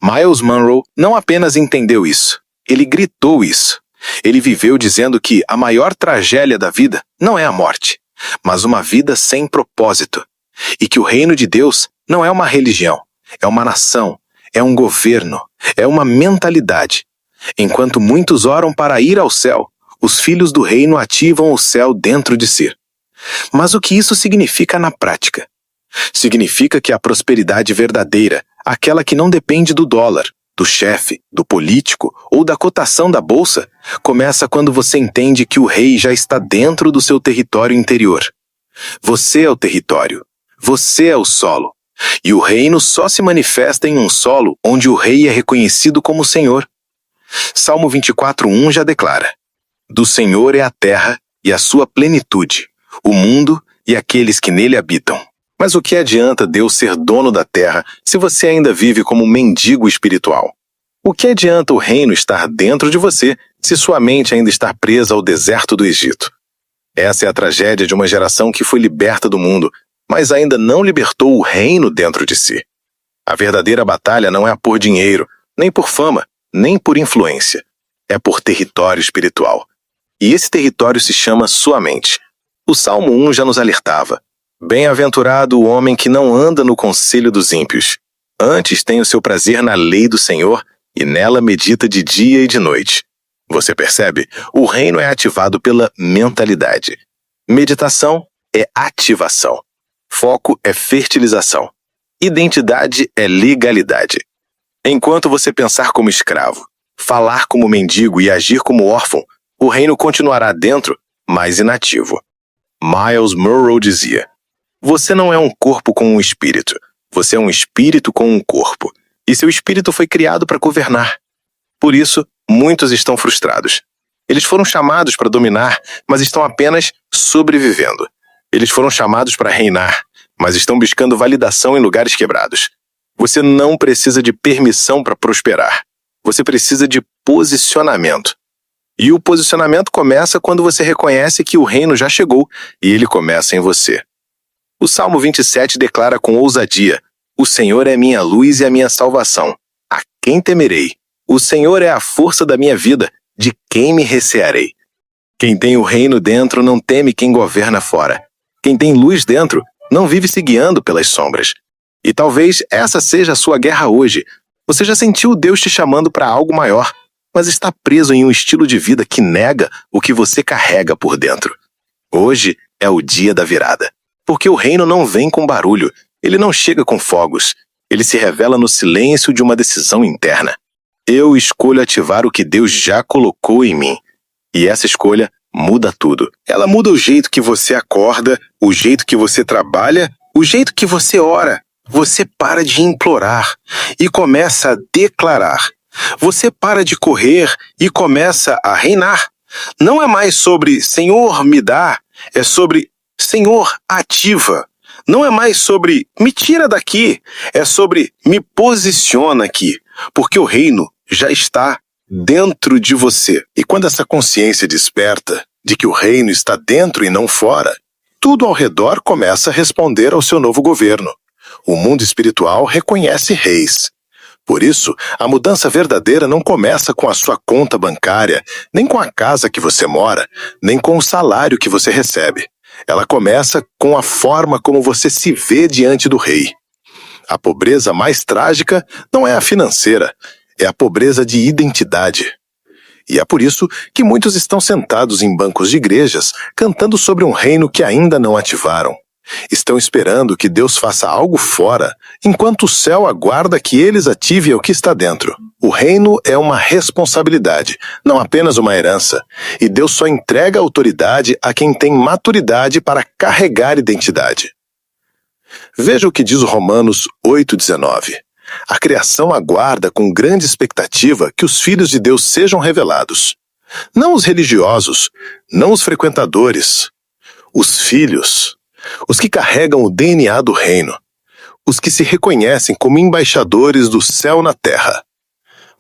Myles Munroe não apenas entendeu isso, ele gritou isso. Ele viveu dizendo que a maior tragédia da vida não é a morte, mas uma vida sem propósito. E que o reino de Deus não é uma religião, é uma nação, é um governo, é uma mentalidade. Enquanto muitos oram para ir ao céu, os filhos do reino ativam o céu dentro de si. Mas o que isso significa na prática? Significa que a prosperidade verdadeira, aquela que não depende do dólar, do chefe, do político ou da cotação da bolsa, começa quando você entende que o rei já está dentro do seu território interior. Você é o território. Você é o solo. E o reino só se manifesta em um solo onde o rei é reconhecido como Senhor. Salmo 24:1 já declara: do Senhor é a terra e a sua plenitude, o mundo e aqueles que nele habitam. Mas o que adianta Deus ser dono da terra se você ainda vive como um mendigo espiritual? O que adianta o reino estar dentro de você se sua mente ainda está presa ao deserto do Egito? Essa é a tragédia de uma geração que foi liberta do mundo, mas ainda não libertou o reino dentro de si. A verdadeira batalha não é por dinheiro, nem por fama, nem por influência. É por território espiritual. E esse território se chama sua mente. O Salmo 1 já nos alertava: bem-aventurado o homem que não anda no conselho dos ímpios. Antes tem o seu prazer na lei do Senhor e nela medita de dia e de noite. Você percebe? O reino é ativado pela mentalidade. Meditação é ativação. Foco é fertilização. Identidade é legalidade. Enquanto você pensar como escravo, falar como mendigo e agir como órfão, o reino continuará dentro, mas inativo. Myles Munroe dizia: você não é um corpo com um espírito, você é um espírito com um corpo, e seu espírito foi criado para governar. Por isso, muitos estão frustrados. Eles foram chamados para dominar, mas estão apenas sobrevivendo. Eles foram chamados para reinar, mas estão buscando validação em lugares quebrados. Você não precisa de permissão para prosperar. Você precisa de posicionamento. E o posicionamento começa quando você reconhece que o reino já chegou e ele começa em você. O Salmo 27 declara com ousadia: o Senhor é minha luz e a minha salvação. A quem temerei? O Senhor é a força da minha vida. De quem me recearei? Quem tem o reino dentro não teme quem governa fora. Quem tem luz dentro não vive se guiando pelas sombras. E talvez essa seja a sua guerra hoje. Você já sentiu Deus te chamando para algo maior, mas está preso em um estilo de vida que nega o que você carrega por dentro. Hoje é o dia da virada. Porque o reino não vem com barulho, ele não chega com fogos, ele se revela no silêncio de uma decisão interna. Eu escolho ativar o que Deus já colocou em mim. E essa escolha muda tudo. Ela muda o jeito que você acorda, o jeito que você trabalha, o jeito que você ora. Você para de implorar e começa a declarar. Você para de correr e começa a reinar. Não é mais sobre Senhor, me dá, é sobre Senhor, ativa. Não é mais sobre me tira daqui, é sobre me posiciona aqui, porque o reino já está dentro de você. E quando essa consciência desperta de que o reino está dentro e não fora, tudo ao redor começa a responder ao seu novo governo. O mundo espiritual reconhece reis. Por isso, a mudança verdadeira não começa com a sua conta bancária, nem com a casa que você mora, nem com o salário que você recebe. Ela começa com a forma como você se vê diante do rei. A pobreza mais trágica não é a financeira, é a pobreza de identidade. E é por isso que muitos estão sentados em bancos de igrejas, cantando sobre um reino que ainda não ativaram. Estão esperando que Deus faça algo fora, enquanto o céu aguarda que eles ativem o que está dentro. O reino é uma responsabilidade, não apenas uma herança, e Deus só entrega autoridade a quem tem maturidade para carregar identidade. Veja o que diz o Romanos 8,19. A criação aguarda com grande expectativa que os filhos de Deus sejam revelados. Não os religiosos, não os frequentadores, os filhos, os que carregam o DNA do reino, os que se reconhecem como embaixadores do céu na terra.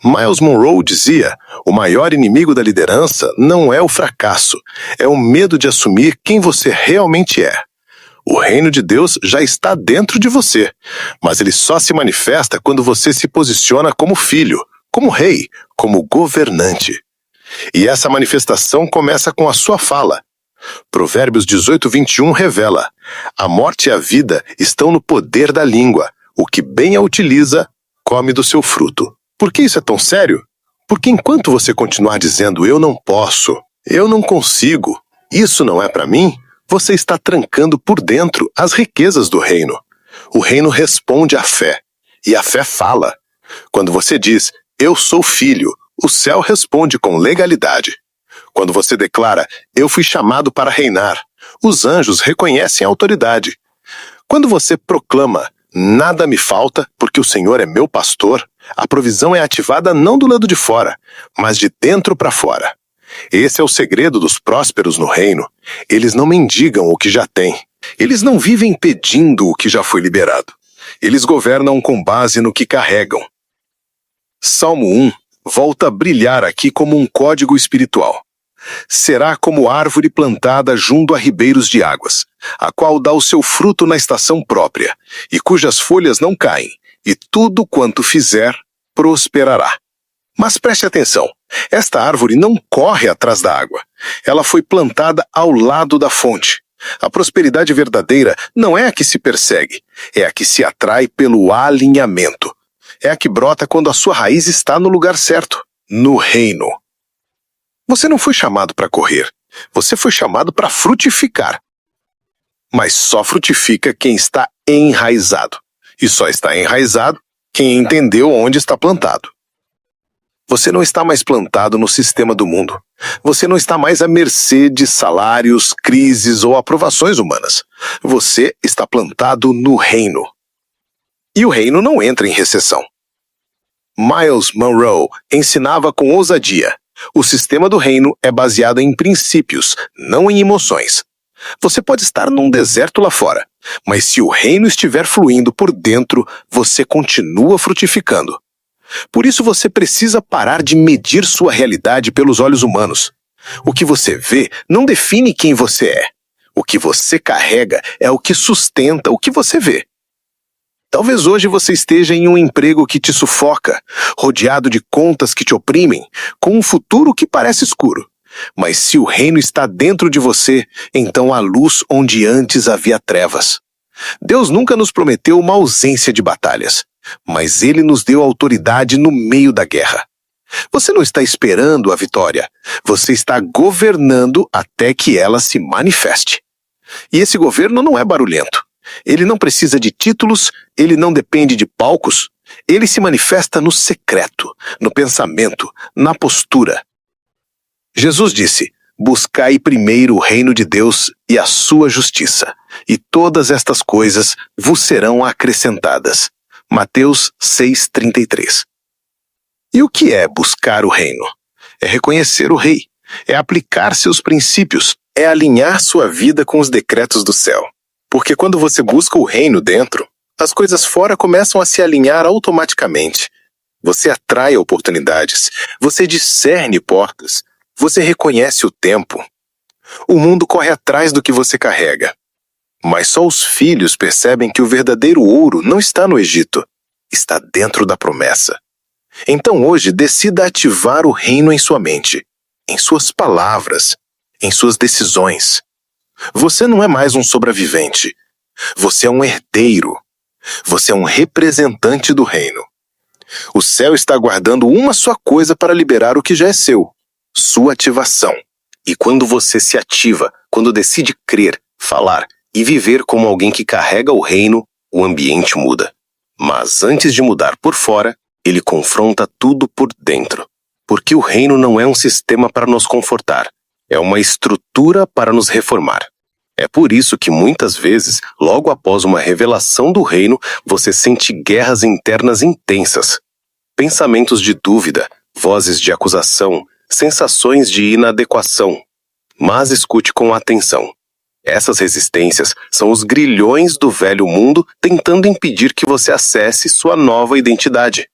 Miles Monroe dizia: o maior inimigo da liderança não é o fracasso, é o medo de assumir quem você realmente é. O reino de Deus já está dentro de você, mas ele só se manifesta quando você se posiciona como filho, como rei, como governante. E essa manifestação começa com a sua fala. Provérbios 18:21 revela: a morte e a vida estão no poder da língua. O que bem a utiliza, come do seu fruto. Por que isso é tão sério? Porque enquanto você continuar dizendo eu não posso, eu não consigo, isso não é para mim, você está trancando por dentro as riquezas do reino. O reino responde à fé, e a fé fala. Quando você diz eu sou filho, o céu responde com legalidade. Quando você declara, eu fui chamado para reinar, os anjos reconhecem a autoridade. Quando você proclama, nada me falta, porque o Senhor é meu pastor, a provisão é ativada não do lado de fora, mas de dentro para fora. Esse é o segredo dos prósperos no reino. Eles não mendigam o que já têm. Eles não vivem pedindo o que já foi liberado. Eles governam com base no que carregam. Salmo 1 volta a brilhar aqui como um código espiritual. Será como árvore plantada junto a ribeiros de águas, a qual dá o seu fruto na estação própria, e cujas folhas não caem, e tudo quanto fizer prosperará. Mas preste atenção, esta árvore não corre atrás da água. Ela foi plantada ao lado da fonte. A prosperidade verdadeira não é a que se persegue, é a que se atrai pelo alinhamento. É a que brota quando a sua raiz está no lugar certo, no reino. Você não foi chamado para correr, você foi chamado para frutificar. Mas só frutifica quem está enraizado. E só está enraizado quem entendeu onde está plantado. Você não está mais plantado no sistema do mundo. Você não está mais à mercê de salários, crises ou aprovações humanas. Você está plantado no reino. E o reino não entra em recessão. Miles Monroe ensinava com ousadia: o sistema do reino é baseado em princípios, não em emoções. Você pode estar num deserto lá fora, mas se o reino estiver fluindo por dentro, você continua frutificando. Por isso você precisa parar de medir sua realidade pelos olhos humanos. O que você vê não define quem você é. O que você carrega é o que sustenta o que você vê. Talvez hoje você esteja em um emprego que te sufoca, rodeado de contas que te oprimem, com um futuro que parece escuro. Mas se o reino está dentro de você, então há luz onde antes havia trevas. Deus nunca nos prometeu uma ausência de batalhas, mas Ele nos deu autoridade no meio da guerra. Você não está esperando a vitória, você está governando até que ela se manifeste. E esse governo não é barulhento. Ele não precisa de títulos, ele não depende de palcos, ele se manifesta no secreto, no pensamento, na postura. Jesus disse: buscai primeiro o reino de Deus e a sua justiça, e todas estas coisas vos serão acrescentadas. Mateus 6,33. E o que é buscar o reino? É reconhecer o rei, é aplicar seus princípios, é alinhar sua vida com os decretos do céu. Porque quando você busca o reino dentro, as coisas fora começam a se alinhar automaticamente. Você atrai oportunidades, você discerne portas, você reconhece o tempo. O mundo corre atrás do que você carrega. Mas só os filhos percebem que o verdadeiro ouro não está no Egito, está dentro da promessa. Então hoje decida ativar o reino em sua mente, em suas palavras, em suas decisões. Você não é mais um sobrevivente. Você é um herdeiro. Você é um representante do reino. O céu está aguardando uma só coisa para liberar o que já é seu: sua ativação. E quando você se ativa, quando decide crer, falar e viver como alguém que carrega o reino, o ambiente muda. Mas antes de mudar por fora, ele confronta tudo por dentro. Porque o reino não é um sistema para nos confortar. É uma estrutura para nos reformar.
É por isso que muitas vezes, logo após uma revelação do reino, você sente guerras internas intensas, pensamentos de dúvida, vozes de acusação, sensações de inadequação. Mas escute com atenção. Essas resistências são os grilhões do velho mundo tentando impedir que você acesse sua nova identidade.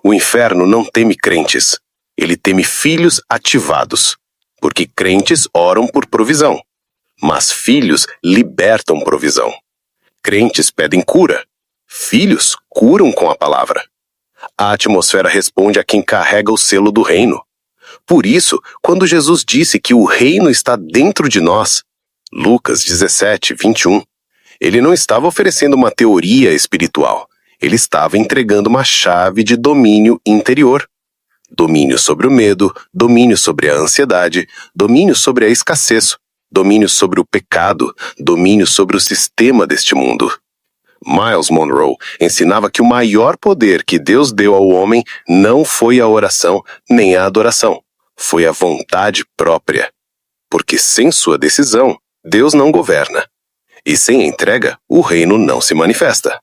O inferno não teme crentes. Ele teme filhos ativados. Porque crentes oram por provisão. Mas filhos libertam provisão. Crentes pedem cura. Filhos curam com a palavra. A atmosfera responde a quem carrega o selo do reino. Por isso, quando Jesus disse que o reino está dentro de nós, Lucas 17, 21, ele não estava oferecendo uma teoria espiritual. Ele estava entregando uma chave de domínio interior. Domínio sobre o medo, domínio sobre a ansiedade, domínio sobre a escassez, domínio sobre o pecado, domínio sobre o sistema deste mundo. Miles Monroe ensinava que o maior poder que Deus deu ao homem não foi a oração nem a adoração, foi a vontade própria. Porque sem sua decisão, Deus não governa. E sem entrega, o reino não se manifesta.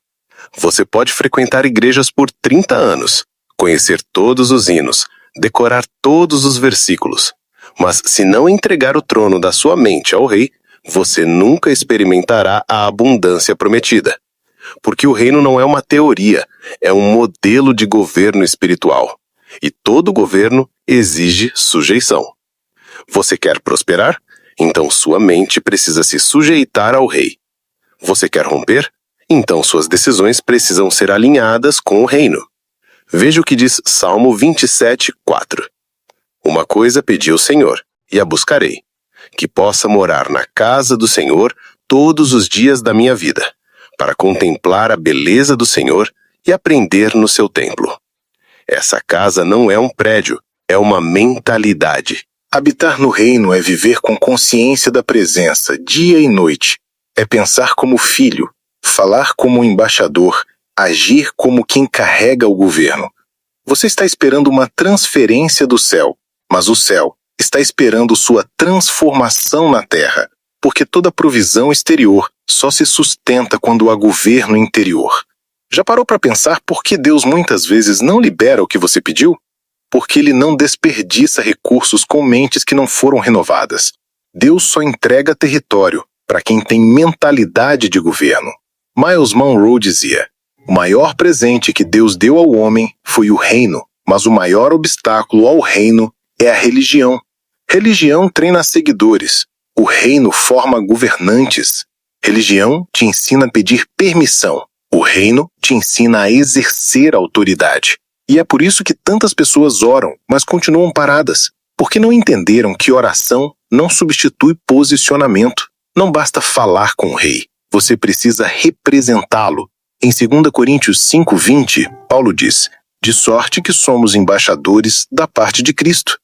Você pode frequentar igrejas por 30 anos, conhecer todos os hinos, decorar todos os versículos. Mas se não entregar o trono da sua mente ao rei, você nunca experimentará a abundância prometida. Porque o reino não é uma teoria, é um modelo de governo espiritual. E todo governo exige sujeição. Você quer prosperar? Então sua mente precisa se sujeitar ao rei. Você quer romper? Então suas decisões precisam ser alinhadas com o reino. Veja o que diz Salmo 27, 4. Uma coisa pedi ao Senhor, e a buscarei, que possa morar na casa do Senhor todos os dias da minha vida, para contemplar a beleza do Senhor e aprender no seu templo. Essa casa não é um prédio, é uma mentalidade.
Habitar no reino é viver com consciência da presença, dia e noite. É pensar como filho, falar como embaixador, agir como quem carrega o governo. Você está esperando uma transferência do céu, mas o céu está esperando sua transformação na terra, porque toda provisão exterior só se sustenta quando há governo interior. Já parou para pensar por que Deus muitas vezes não libera o que você pediu? Porque Ele não desperdiça recursos com mentes que não foram renovadas. Deus só entrega território para quem tem mentalidade de governo. Miles Monroe dizia: o maior presente que Deus deu ao homem foi o reino, mas o maior obstáculo ao reino é a religião. Religião treina seguidores. O reino forma governantes. Religião te ensina a pedir permissão. O reino te ensina a exercer autoridade. E é por isso que tantas pessoas oram, mas continuam paradas. Porque não entenderam que oração não substitui posicionamento. Não basta falar com o rei. Você precisa representá-lo. Em 2 Coríntios 5:20, Paulo diz: de sorte que somos embaixadores da parte de Cristo.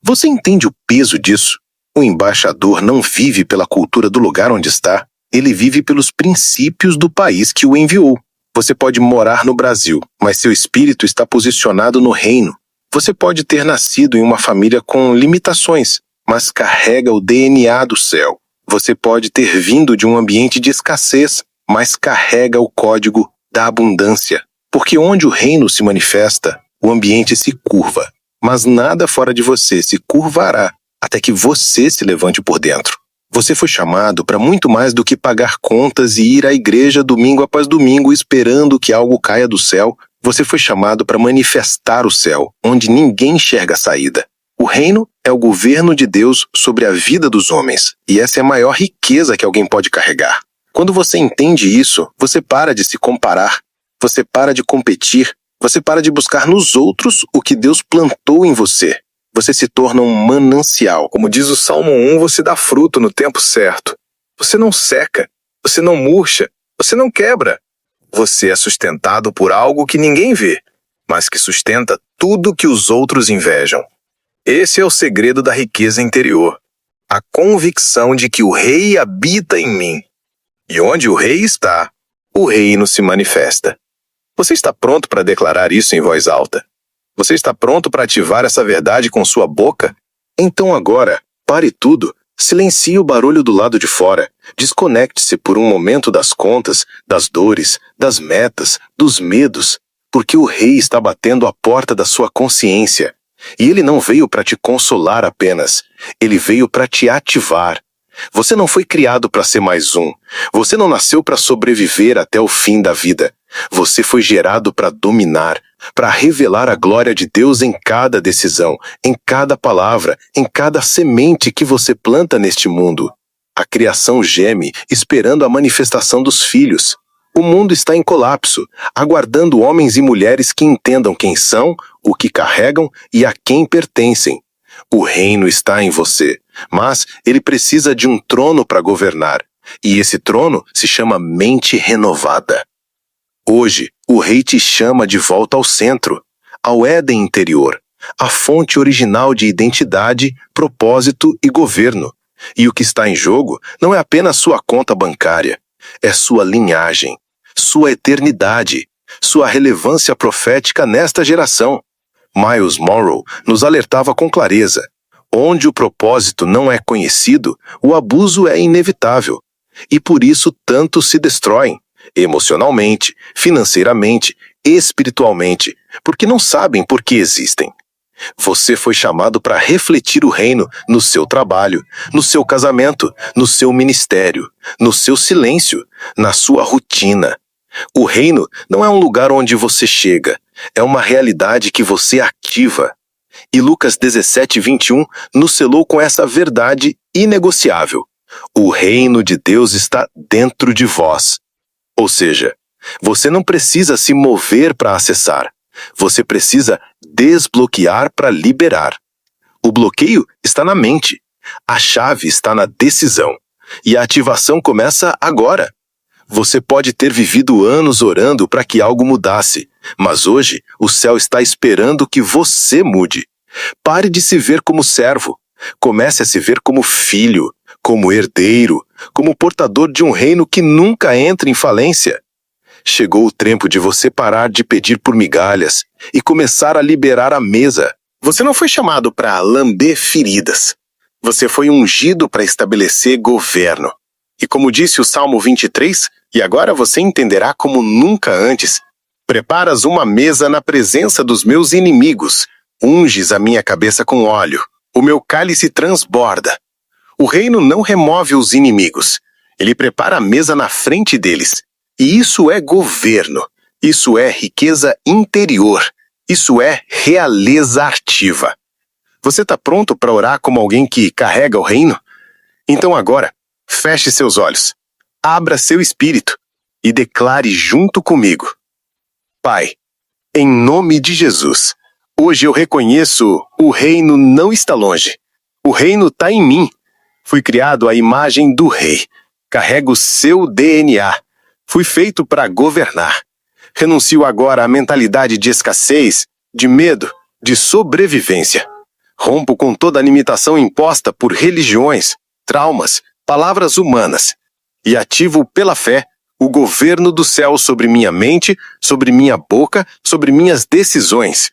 Você entende o peso disso? O embaixador não vive pela cultura do lugar onde está. Ele vive pelos princípios do país que o enviou. Você pode morar no Brasil, mas seu espírito está posicionado no reino. Você pode ter nascido em uma família com limitações, mas carrega o DNA do céu. Você pode ter vindo de um ambiente de escassez, mas carrega o código da abundância. Porque onde o reino se manifesta, o ambiente se curva. Mas nada fora de você se curvará até que você se levante por dentro. Você foi chamado para muito mais do que pagar contas e ir à igreja domingo após domingo esperando que algo caia do céu. Você foi chamado para manifestar o céu, onde ninguém enxerga a saída. O reino é o governo de Deus sobre a vida dos homens, e essa é a maior riqueza que alguém pode carregar. Quando você entende isso, você para de se comparar, você para de competir, você para de buscar nos outros o que Deus plantou em você. Você se torna um manancial. Como diz o Salmo 1, você dá fruto no tempo certo. Você não seca, você não murcha, você não quebra. Você é sustentado por algo que ninguém vê, mas que sustenta tudo que os outros invejam. Esse é o segredo da riqueza interior. A convicção de que o rei habita em mim. E onde o rei está, o reino se manifesta. Você está pronto para declarar isso em voz alta? Você está pronto para ativar essa verdade com sua boca? Então agora, pare tudo
Silencie o barulho do lado de fora. Desconecte-se por um momento das contas, das dores, das metas, dos medos, porque o Rei está batendo à porta da sua consciência. E ele não veio para te consolar apenas. Ele veio para te ativar. Você não foi criado para ser mais um. Você não nasceu para sobreviver até o fim da vida. Você foi gerado para dominar, para revelar a glória de Deus em cada decisão, em cada palavra, em cada semente que você planta neste mundo. A criação geme, esperando a manifestação dos filhos. O mundo está em colapso, aguardando homens e mulheres que entendam quem são, o que carregam e a quem pertencem. O reino está em você, mas ele precisa de um trono para governar. E esse trono se chama mente renovada. Hoje, o Rei te chama de volta ao centro, ao Éden interior, à fonte original de identidade, propósito e governo. E o que está em jogo não é apenas sua conta bancária, é sua linhagem, sua eternidade, sua relevância profética nesta geração. Miles Monroe nos alertava com clareza: onde o propósito não é conhecido, o abuso é inevitável. E por isso tantos se destroem, emocionalmente, financeiramente, espiritualmente, porque não sabem por que existem. Você foi chamado para refletir o reino no seu trabalho, no seu casamento, no seu ministério, no seu silêncio, na sua rotina. O reino não é um lugar onde você chega, é uma realidade que você ativa. E Lucas 17:21 nos selou com essa verdade inegociável. O reino de Deus está dentro de vós. Ou seja, você não precisa se mover para acessar. Você precisa desbloquear para liberar. O bloqueio está na mente. A chave está na decisão. E a ativação começa agora. Você pode ter vivido anos orando para que algo mudasse, mas hoje o céu está esperando que você mude. Pare de se ver como servo. Comece a se ver como filho, como herdeiro, como portador de um reino que nunca entra em falência. Chegou o tempo de você parar de pedir por migalhas e começar a liberar a mesa. Você não foi chamado para lamber feridas. Você foi ungido para estabelecer governo. E como disse o Salmo 23, e agora você entenderá como nunca antes: preparas uma mesa na presença dos meus inimigos, unges a minha cabeça com óleo, o meu cálice transborda. O reino não remove os inimigos, ele prepara a mesa na frente deles. E isso é governo, isso é riqueza interior, isso é realeza ativa. Você está pronto para orar como alguém que carrega o reino? Então agora, feche seus olhos, abra seu espírito e declare junto comigo: Pai, em nome de Jesus, hoje eu reconheço o reino não está longe. O reino está em mim. Fui criado à imagem do Rei. Carrego seu DNA. Fui feito para governar. Renuncio agora à mentalidade de escassez, de medo, de sobrevivência. Rompo com toda a limitação imposta por religiões, traumas, palavras humanas e ativo pela fé o governo do céu sobre minha mente, sobre minha boca, sobre minhas decisões.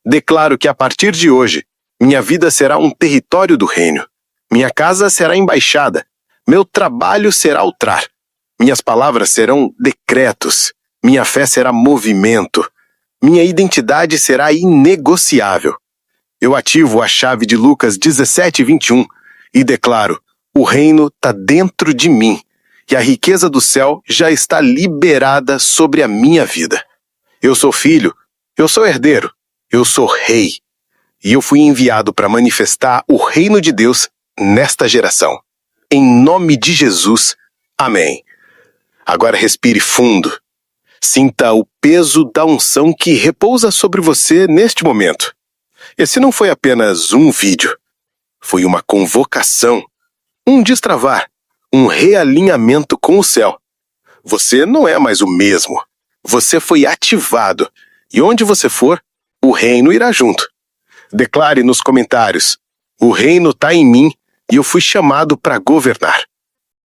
Declaro que a partir de hoje, minha vida será um território do reino. Minha casa será embaixada. Meu trabalho será altar. Minhas palavras serão decretos. Minha fé será movimento. Minha identidade será inegociável. Eu ativo a chave de Lucas 17:21 e declaro: o reino está dentro de mim e a riqueza do céu já está liberada sobre a minha vida. Eu sou filho, eu sou herdeiro, eu sou rei. E eu fui enviado para manifestar o reino de Deus nesta geração. Em nome de Jesus, amém. Agora respire fundo. Sinta o peso da unção que repousa sobre você neste momento. Esse não foi apenas um vídeo. Foi uma convocação, um destravar, um realinhamento com o céu. Você não é mais o mesmo. Você foi ativado. E onde você for, o reino irá junto. Declare nos comentários: o reino está em mim e eu fui chamado para governar.